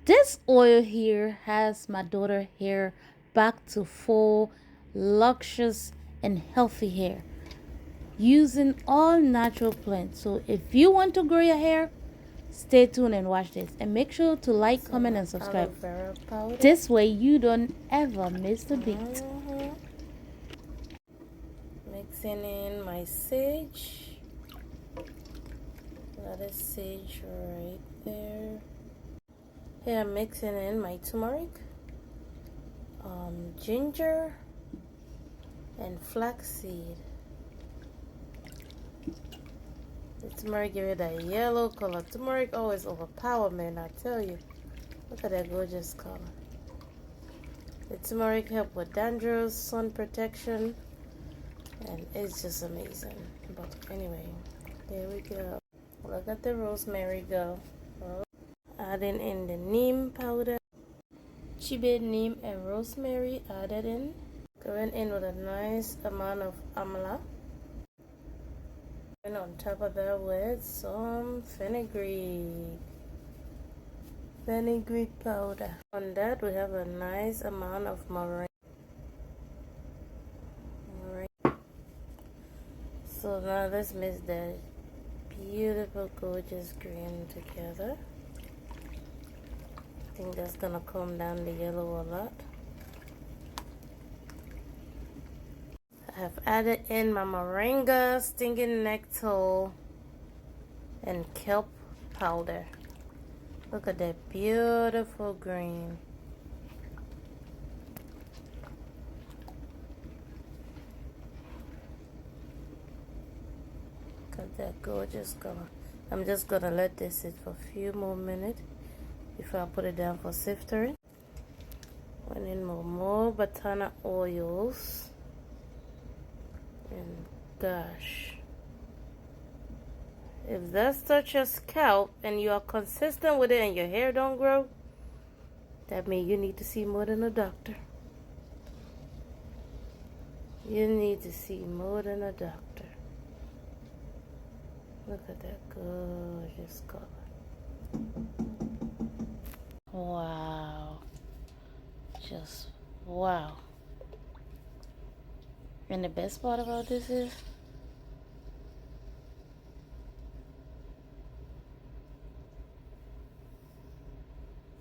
This oil here has my daughter hair back to full, luscious, and healthy hair using all natural plants. So if you want to grow your hair, stay tuned and watch this. And make sure to like, comment, and subscribe. This way you don't ever miss the beat. Mixing in my sage. That is sage right there. Here I'm mixing in my turmeric, ginger, and flaxseed. The turmeric give it that yellow color. Turmeric always overpower, man, I tell you. Look at that gorgeous color. The turmeric help with dandruff, sun protection, and it's just amazing. But anyway, there we go. Look at the rosemary go. Adding in the neem powder, chibe, neem, and rosemary added in. Going in with a nice amount of amla. And on top of that with some fenugreek powder. On that we have a nice amount of meringue. So now let's mix that beautiful gorgeous green together. I think that's gonna calm down the yellow a lot. I have added in my moringa, stinging nectar, and kelp powder. Look at that beautiful green. Look at that gorgeous color. I'm just gonna let this sit for a few more minutes before I put it down for siftering. Put in more batana oils. And gosh, if that's touch your scalp and you are consistent with it and your hair don't grow, that means you need to see more than a doctor. You need to see more than a doctor. Look at that gorgeous color. Wow. Just wow. And the best part about this is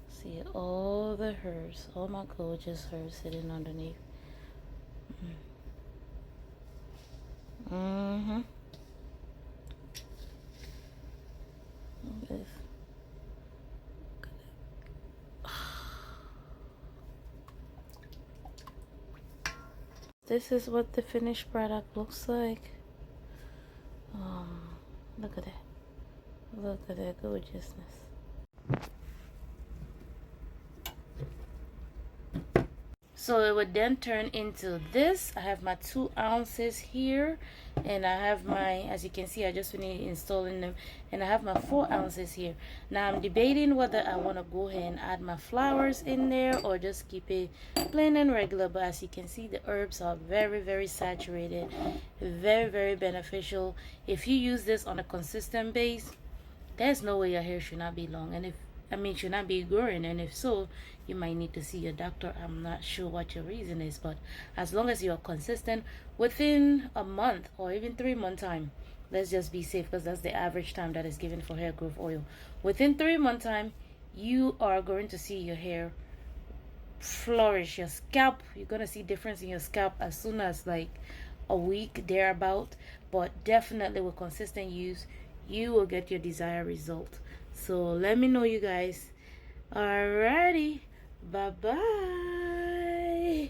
see all the herbs, all my gorgeous herbs sitting underneath. This. This is what the finished product looks like. Look at that. Look at that gorgeousness. So it would then turn into this. I have my 2 ounces here, and I have my, as you can see, I just finished installing them, and I have my 4 ounces here. Now I'm debating whether I want to go ahead and add my flowers in there or just keep it plain and regular. But as you can see, the herbs are very, very saturated, very, very beneficial. If you use this on a consistent base, there's no way your hair should not be long, and should not be growing, and if so, you might need to see your doctor. I'm not sure what your reason is, but as long as you're consistent within a month or even 3 month time, let's just be safe, because that's the average time that is given for hair growth oil. Within 3 month time, you are going to see your hair flourish. Your scalp, you're gonna see difference in your scalp as soon as like a week thereabout, but definitely with consistent use, you will get your desired result. So let me know, you guys. Alrighty, bye bye.